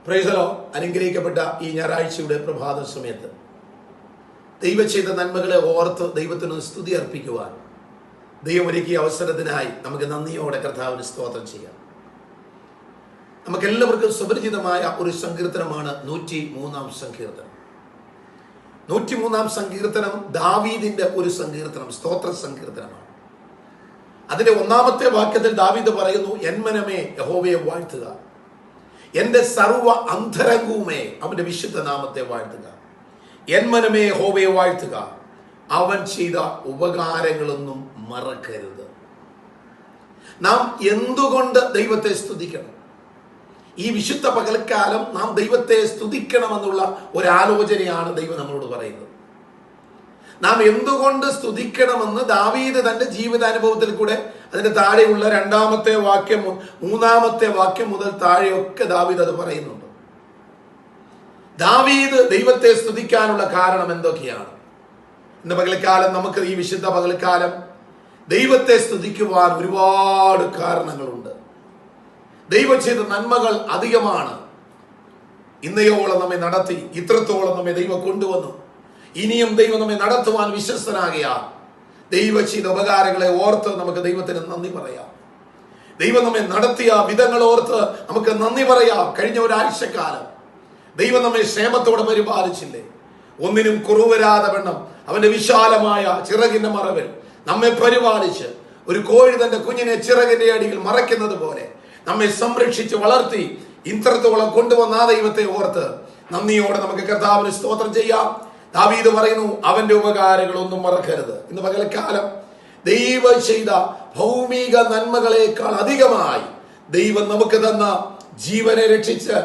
Praise the Lord. അനുഗ്രഹിക്കപ്പെട്ട ഈ ഞായറാഴ്ചയുടെ പ്രഭാത സമയത്ത് ദൈവം ചെയ്ത നന്മകളെ ഓർത്ത് ദൈവത്തിന് സ്തുതി അർപ്പിക്കുവാൻ ദൈവം ഒരുക്കിയ അവസരത്തിനായി നമുക്ക് നന്ദിയോടെ കർത്താവിന് സ്തോത്രം ചെയ്യാം. നമുക്കെല്ലാവർക്കും സുപരിചിതമായ ഒരു സങ്കീർത്തനമാണ് 103-ാം സങ്കീർത്തനം. 103-ാം സങ്കീർത്തനം ദാവീദിന്റെ ഒരു സങ്കീർത്തനം, സ്തോത്ര സങ്കീർത്തനമാണ്. അതിന്റെ 1-ാമത്തെ വാക്യത്തിൽ ദാവീദ് പറയുന്നു, എൻ മനമേ യഹോവയെ വാഴ്ത്തുക, എന്റെ സർവ്വ അന്തരംഗവുമേ അവന്റെ വിശുദ്ധ നാമത്തെ വാഴ്ത്തുക. എൻ മനമേ യഹോവയെ വാഴ്ത്തുക, അവൻ ചെയ്ത ഉപകാരങ്ങളൊന്നും മറക്കരുത്. നാം എന്തുകൊണ്ട് ദൈവത്തെ സ്തുതിക്കണം? ഈ വിശുദ്ധ പകൽക്കാലം നാം ദൈവത്തെ സ്തുതിക്കണമെന്നുള്ള ഒരാലോചനയാണ് ദൈവം നമ്മളോട് പറയുന്നത്. നാം എന്തുകൊണ്ട് സ്തുതിക്കണമെന്ന് ദാവീദ് തന്റെ ജീവിതാനുഭവത്തിൽ കൂടെ അതിന്റെ താഴെയുള്ള 2-ാമത്തെ വാക്യം 3-ാമത്തെ വാക്യം മുതൽ താഴെയൊക്കെ ദാവീദ് അത് പറയുന്നുണ്ട്. ദാവീദ് ദൈവത്തെ സ്തുതിക്കാനുള്ള കാരണം എന്തൊക്കെയാണ്? ഇന്ന് പകൽക്കാലം നമുക്ക് ഈ വിശുദ്ധ പകൽക്കാലം ദൈവത്തെ സ്തുതിക്കുവാൻ ഒരുപാട് കാരണങ്ങളുണ്ട്. ദൈവം ചെയ്ത നന്മകൾ അധികമാണ്. ഇന്നയോളം നമ്മെ നടത്തി, ഇത്രത്തോളം നമ്മെ ദൈവം കൊണ്ടുവന്നു, ഇനിയും ദൈവം നമ്മെ നടത്തുവാൻ വിശ്വസ്തനാകിയാൽ ദൈവം ചെയ്ത ഉപകാരങ്ങളെ ഓർത്ത് നമുക്ക് ദൈവത്തിന് നന്ദി പറയാം. ദൈവം നമ്മെ നടത്തിയ വിധങ്ങൾ ഓർത്ത് നമുക്ക് നന്ദി പറയാം. കഴിഞ്ഞ ഒരാഴ്ചക്കാലം ദൈവം നമ്മെ ക്ഷേമത്തോടെ പരിപാലിച്ചില്ലേ? ഒന്നിനും കുറവരാതെ വണ്ണം അവന്റെ വിശാലമായ ചിറകിന്റെ മറവിൽ നമ്മെ പരിപാലിച്ച്, ഒരു കോഴി തന്റെ കുഞ്ഞിനെ ചിറകിന്റെ അടിയിൽ മറയ്ക്കുന്നത് പോലെ നമ്മെ സംരക്ഷിച്ച് വളർത്തി ഇത്രത്തോളം കൊണ്ടുവന്ന ആ ദൈവത്തെ ഓർത്ത് നന്ദിയോടെ നമുക്ക് കർത്താവിന് സ്തോത്രം ചെയ്യാം. ദാവീദ് പറയുന്നു, അവന്റെ ഉപകാരങ്ങൾ ഒന്നും മറക്കരുത്. ഇന്ന് പകൽക്കാലം ദൈവം ചെയ്ത ഭൗമിക നന്മകളെക്കാൾ അധികമായി ദൈവം നമുക്ക് തന്ന ജീവനെ രക്ഷിച്ച്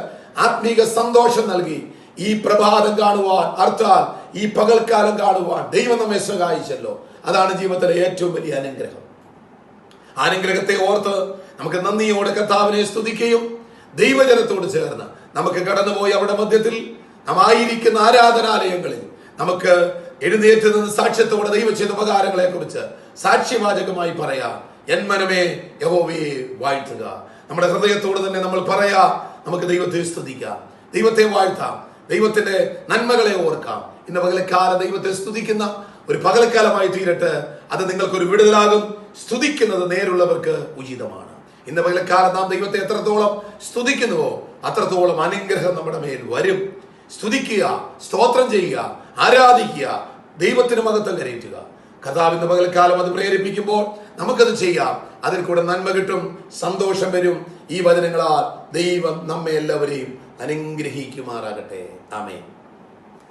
ആത്മീക സന്തോഷം നൽകി ഈ പ്രഭാതം കാണുവാൻ, അർത്ഥാൽ ഈ പകൽക്കാലം കാണുവാൻ ദൈവം നമ്മെ സഹായിച്ചല്ലോ. അതാണ് ജീവിതത്തിലെ ഏറ്റവും വലിയ അനുഗ്രഹം. അനുഗ്രഹത്തെ ഓർത്ത് നമുക്ക് നന്ദിയോടെ കർത്താവിനെ സ്തുതിക്കുകയും ദൈവജനത്തോട് ചേർന്ന് നമുക്ക് കടന്നുപോയി അവിടെ മധ്യത്തിൽ നാം ആയിരിക്കുന്ന ആരാധനാലയങ്ങളിൽ നമുക്ക് എഴുന്നേറ്റ് നിന്ന് സാക്ഷ്യത്തോടെ ദൈവം ചെയ്ത ഉപകാരങ്ങളെ കുറിച്ച് സാക്ഷ്യവാചകമായി പറയാം. എൻ മനമേ യഹോവയെ വാഴ്ത്തുക. നമ്മുടെ ഹൃദയത്തോട് തന്നെ നമ്മൾ പറയാ, നമുക്ക് ദൈവത്തെ സ്തുതിക്കാം, ദൈവത്തെ വാഴ്ത്താം, ദൈവത്തിന്റെ നന്മകളെ ഓർക്കാം. ഇന്ന് പകൽക്കാലം ദൈവത്തെ സ്തുതിക്കുന്ന ഒരു പകൽക്കാലമായി തീരട്ടെ. അത് നിങ്ങൾക്കൊരു വിടുതലാകും. സ്തുതിക്കുന്നത് നേരുള്ളവർക്ക് ഉചിതമാണ്. ഇന്ന് പകൽക്കാലം നാം ദൈവത്തെ എത്രത്തോളം സ്തുതിക്കുന്നുവോ അത്രത്തോളം അനുഗ്രഹം നമ്മുടെ മേൽ വരും. സ്തുതിക്കുക, സ്തോത്രം ചെയ്യുക, ആരാധിക്കുക, ദൈവത്തിന് മഹത്വം കരയറ്റുക. കർത്താവിന്റെ പകൽക്കാലം അത് പ്രേരിപ്പിക്കുമ്പോൾ നമുക്കത് ചെയ്യാം. അതിൽ കൂടെ നന്മ കിട്ടും, സന്തോഷം വരും. ഈ വചനങ്ങളാൽ ദൈവം നമ്മെ എല്ലാവരെയും അനുഗ്രഹിക്കുമാറാകട്ടെ. ആമേൻ.